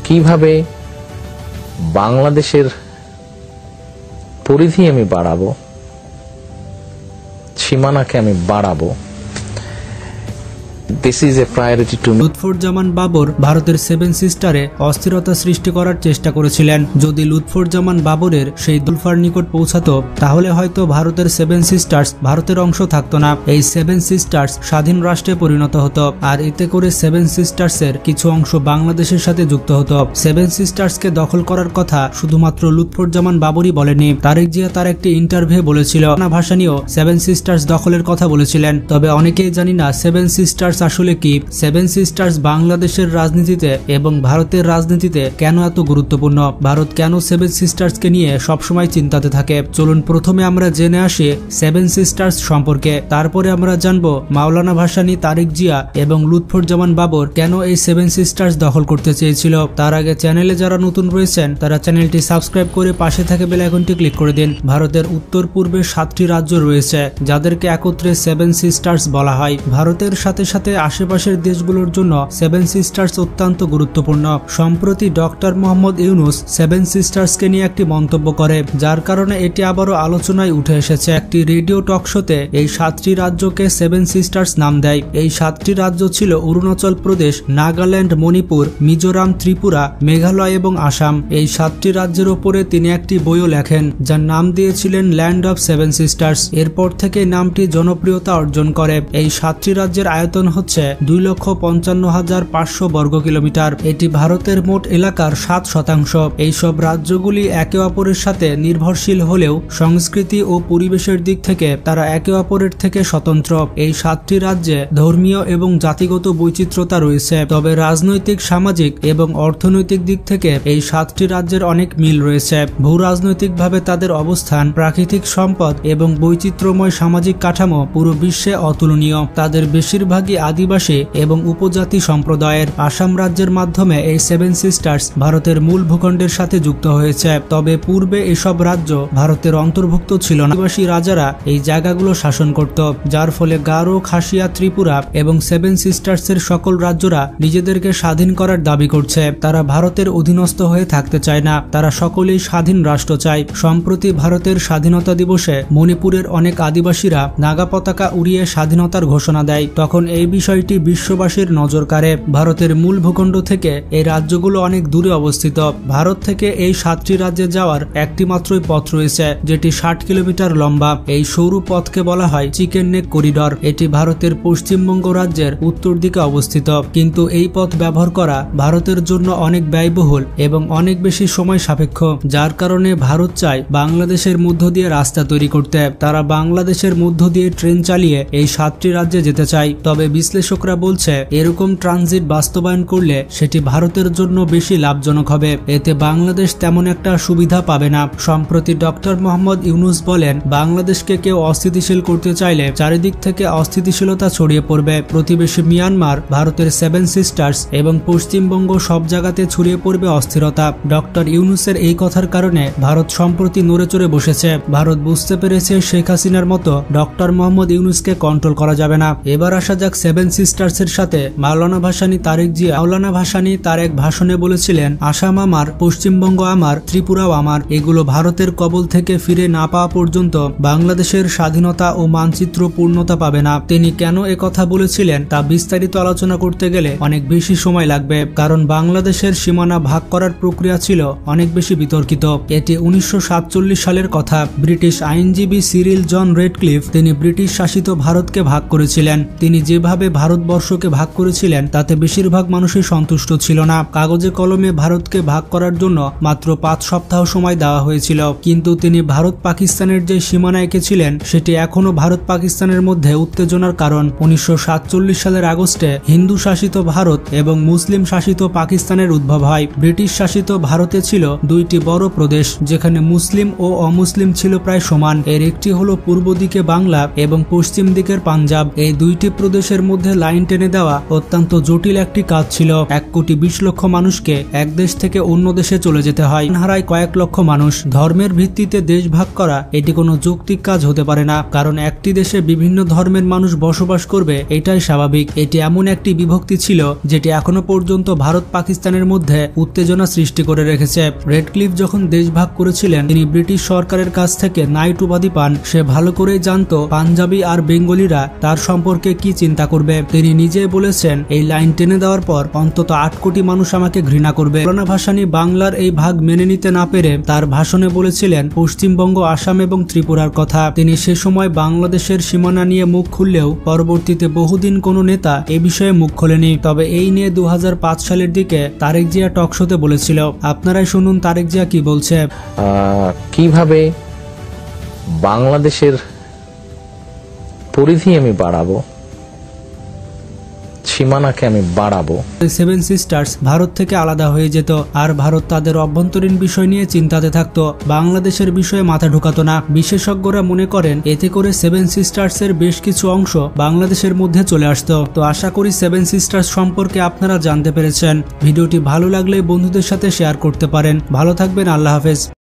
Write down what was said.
কিভাবে বাংলাদেশের পরিধি আমি বাড়াবো, সীমানাকে আমি বাড়াবো, this is a priority to me. Lutfuzzaman Babar ভারতের সেভেন সিস্টারে অস্থিরতা সৃষ্টি করার চেষ্টা করেছিলেন। যদি লুৎফুজ্জামান বাবরের সেই দুলফার নিকট পৌঁছাতো তাহলে হয়তো ভারতের সেভেন সিস্টার্স ভারতের অংশ থাকতো না, এই সেভেন সিস্টার্স স্বাধীন রাষ্ট্রে পরিণত হতো, আর এতে করে সেভেন সিস্টার্সের কিছু অংশ বাংলাদেশের সাথে যুক্ত হতো। সেভেন সিস্টার্সকে দখল করার কথা শুধুমাত্র লুৎফুজ্জামান বাবরই বলেনি, তারেক জিয়া তার একটি ইন্টারভিউ বলেছিল না ভাষা নিয়েও সেভেন সিস্টার্স দখলের কথা বলেছিলেন। তবে অনেকেই জানি না সেভেন সিস্টার্স আসলে কি, সেভেন সিস্টার্স বাংলাদেশের রাজনীতিতে এবং ভারতের রাজনীতিতে কেন এত গুরুত্বপূর্ণ, ভারত কেন সেভেন সিস্টার্সকে নিয়ে সবসময় চিন্তাতে থাকে। চলুন প্রথমে আমরা জেনে আসি সেভেন সিস্টার্স সম্পর্কে, তারপরে আমরা জানবো মাওলানা ভাসানী, তারেক জিয়া এবং লুৎফুজ্জামান বাবর কেন এই সেভেন সিস্টার্স দখল করতে চেয়েছিল। তার আগে চ্যানেলে যারা নতুন রয়েছেন তারা চ্যানেলটি সাবস্ক্রাইব করে পাশে থাকে বেল আইকনটি ক্লিক করে দিন। ভারতের উত্তর পূর্বে 7টি রাজ্য রয়েছে যাদেরকে একত্রে সেভেন সিস্টার্স বলা হয়। ভারতের সাথে সাথে আশেপাশের দেশগুলোর জন্য সেভেন সিস্টার্স অত্যন্ত গুরুত্বপূর্ণ। সম্প্রতি ডক্টর মোহাম্মদ ইউনুস সেভেন সিস্টার্সকে নিয়ে একটি মন্তব্য করে, যার কারণে এটি আবারও আলোচনায় উঠে এসেছে। একটি রেডিও টক শোতে এই 7টি রাজ্যকে সেভেন সিস্টার্স নাম দেয়। এই 7টি রাজ্য ছিল অরুণাচল প্রদেশ, নাগাল্যান্ড, মণিপুর, মিজোরাম, ত্রিপুরা, মেঘালয় এবং আসাম। এই 7টি রাজ্যের ওপরে তিনি একটি বইও লেখেন যার নাম দিয়েছিলেন ল্যান্ড অফ সেভেন সিস্টার্স। এরপর থেকে নামটি জনপ্রিয়তা অর্জন করে। এই 7টি রাজ্যের আয়তন হচ্ছে 2,55,500 বর্গ কিলোমিটার। এটি ভারতের মোট এলাকার 7%। এইসব রাজ্যগুলি একে অপরের সাথে নির্ভরশীল হলেও সংস্কৃতি ও পরিবেশের দিক থেকে তারা একে অপরের থেকে স্বতন্ত্র। এই 7টি রাজ্যে ধর্মীয় এবং জাতিগত বৈচিত্র্যতা রয়েছে, তবে রাজনৈতিক, সামাজিক এবং অর্থনৈতিক দিক থেকে এই 7টি রাজ্যের অনেক মিল রয়েছে। ভূ রাজনৈতিকভাবে তাদের অবস্থান, প্রাকৃতিক সম্পদ এবং বৈচিত্র্যময় সামাজিক কাঠামো পুরো বিশ্বে অতুলনীয়। তাদের বেশিরভাগই আদিবাসী এবং উপজাতি সম্প্রদায়ের। আসাম রাজ্যের মাধ্যমে এই সেভেন সিস্টার্স ভারতের মূল ভূখণ্ডের সাথে যুক্ত হয়েছে, তবে পূর্বে এসব রাজ্য ভারতের অন্তর্ভুক্ত ছিল না। আদিবাসী রাজারা এই জায়গাগুলো শাসন করত, যার ফলে গারো, খাসিয়া, ত্রিপুরা এবং সেভেন সিস্টার্সের সকল রাজ্যরা নিজেদেরকে স্বাধীন করার দাবি করছে। তারা ভারতের অধীনস্থ হয়ে থাকতে চায় না, তারা সকলেই স্বাধীন রাষ্ট্র চায়। সম্প্রতি ভারতের স্বাধীনতা দিবসে মণিপুরের অনেক আদিবাসীরা নাগা পতাকা উড়িয়ে স্বাধীনতার ঘোষণা দেয়। তখন এই বিষয়টি বিশ্ববাসীর নজর কাড়ে। ভারতের মূল ভূখণ্ড থেকে এই রাজ্যগুলো অনেক দূরে অবস্থিত। ভারত থেকে এই 7টি রাজ্যে যাওয়ার একটি মাত্রই পথ রয়েছে, যেটি 60 কিলোমিটার লম্বা। এই সরু পথকে বলা হয় চিকেন নেক করিডর। এটি ভারতের পশ্চিমবঙ্গ রাজ্যের উত্তর দিকে অবস্থিত, কিন্তু এই পথ ব্যবহার করা ভারতের জন্য অনেক ব্যয়বহুল এবং অনেক বেশি সময় সাপেক্ষ, যার কারণে ভারত চায় বাংলাদেশের মধ্য দিয়ে রাস্তা তৈরি করতে। তারা বাংলাদেশের মধ্য দিয়ে ট্রেন চালিয়ে এই 7টি রাজ্যে যেতে চায়। তবে বিশ্লেষকরা বলছে এরকম ট্রানজিট বাস্তবায়ন করলে সেটি ভারতের জন্য বেশি লাভজনক হবে, এতে বাংলাদেশ তেমন একটা সুবিধা পাবে না। সম্প্রতি ডক্টর মোহাম্মদ ইউনুস বলেন, বাংলাদেশকে কেউ অস্থিতিশীল করতে চাইলে চারিদিক থেকে অস্থিতিশীলতা ছড়িয়ে পড়বে। প্রতিবেশী মিয়ানমার, ভারতের সেভেন সিস্টার্স এবং পশ্চিমবঙ্গ সব জায়গাতে ছড়িয়ে পড়বে অস্থিরতা। ডক্টর ইউনুসের এই কথার কারণে ভারত সম্প্রতি নড়েচড়ে বসেছে। ভারত বুঝতে পেরেছে শেখ হাসিনার মতো ডক্টর মোহাম্মদ ইউনুসকে কন্ট্রোল করা যাবে না। এবার আসা যাক সেভেন সিস্টার্সের সাথে মাওলানা ভাসানী, তারেক জিয়া। মাওলানা ভাসানী তার এক ভাষণে বলেছিলেন, আসাম আমার, পশ্চিমবঙ্গ আমার, ত্রিপুরাও আমার। এগুলো ভারতের কবল থেকে ফিরে না পাওয়া পর্যন্ত বাংলাদেশের স্বাধীনতা ও মানচিত্র পূর্ণতা পাবে না। তিনি কেন কথা বলেছিলেন তা বিস্তারিত আলোচনা করতে গেলে অনেক বেশি সময় লাগবে, কারণ বাংলাদেশের সীমানা ভাগ করার প্রক্রিয়া ছিল অনেক বেশি বিতর্কিত। এটি 1947 সালের কথা। ব্রিটিশ আইনজীবী সিরিল জন রেডক্লিফ তিনি ব্রিটিশ শাসিত ভারতকে ভাগ করেছিলেন। তিনি যেভাবে ভারতবর্ষকে ভাগ করেছিলেন তাতে বেশিরভাগ মানুষই সন্তুষ্ট ছিল না। কাগজে কলমে ভারতকে ভাগ করার জন্য মাত্র 5 সপ্তাহ সময় দেওয়া হয়েছিল, কিন্তু তিনি ভারত পাকিস্তানের যে সীমানা এঁকেছিলেন সেটি এখনো ভারত পাকিস্তানের মধ্যে উত্তেজনার কারণ। 1947 সালের আগস্টে হিন্দু শাসিত ভারত এবং মুসলিম শাসিত পাকিস্তানের উদ্ভব হয়। ব্রিটিশ শাসিত ভারতে ছিল 2টি বড় প্রদেশ, যেখানে মুসলিম ও অমুসলিম ছিল প্রায় সমান। এর একটি হলো পূর্ব দিকে বাংলা এবং পশ্চিম দিকের পাঞ্জাব। এই 2টি প্রদেশের মধ্যে লাইন টেনে দেওয়া অত্যন্ত জটিল একটি কাজ ছিল। 1,20,00,000 মানুষকে এক দেশ থেকে অন্য দেশে চলে যেতে হয়, হারায় কয়েক লক্ষ মানুষ। ধর্মের ভিত্তিতে দেশ ভাগ করা এটি কোনো যৌক্তিক কাজ হতে পারে না, কারণ একটি দেশে বিভিন্ন ধর্মের মানুষ বসবাস করবে এটাই স্বাভাবিক। এটি এমন একটি বিভক্তি ছিল যেটি এখনো পর্যন্ত ভারত পাকিস্তানের মধ্যে উত্তেজনা সৃষ্টি করে রেখেছে। রেডক্লিফ যখন দেশ ভাগ করেছিলেন তিনি ব্রিটিশ সরকারের কাছ থেকে নাইট উপাধি পান। সে ভালো করেই জানতো পাঞ্জাবি আর বেঙ্গলিরা তার সম্পর্কে কি চিন্তা করবে। তিনি নিজেই বলেছেন, এই লাইন টেনে দেওয়ার পর অন্তত 8 কোটি মানুষ আমাকে ঘৃণা করবে। মৌলানা ভাসানী বাংলার এই ভাগ মেনে নিতে না পেরে তার ভাষণে বলেছিলেন পশ্চিমবঙ্গ, আসাম এবং ত্রিপুরার কথা। তিনি সে সময় বাংলাদেশের সীমানা নিয়ে মুখ খুললেও পরবর্তীতে বহুদিন কোনো নেতা এ বিষয়ে মুখ খোলেনি। তবে এই নিয়ে 2005 সালের দিকে তারেক জিয়া টকশোতে বলেছিল। আপনারাই শুনুন তারেক জিয়া কি বলছে। কিভাবে বাংলাদেশের পরিধি আমি বাড়াবো, সীমানাকে আমি বাড়াবো। 7 সিস্টার্স ভারত থেকে আলাদা হয়ে যেত আর ভারত তাদের অভ্যন্তরীণ বিষয় নিয়ে চিন্তাতে থাকতো, বাংলাদেশের বিষয়ে মাথা ঢুকাতো না। বিশেষজ্ঞরা মনে করেন এতে করে 7 সিস্টার্স এর বেশ কিছু অংশ বাংলাদেশের মধ্যে চলে আসতো। তো আশা করি 7 সিস্টার্স সম্পর্কে আপনারা জানতে পেরেছেন। ভিডিওটি ভালো লাগলে বন্ধুদের সাথে শেয়ার করতে পারেন। ভালো থাকবেন, আল্লাহ হাফেজ।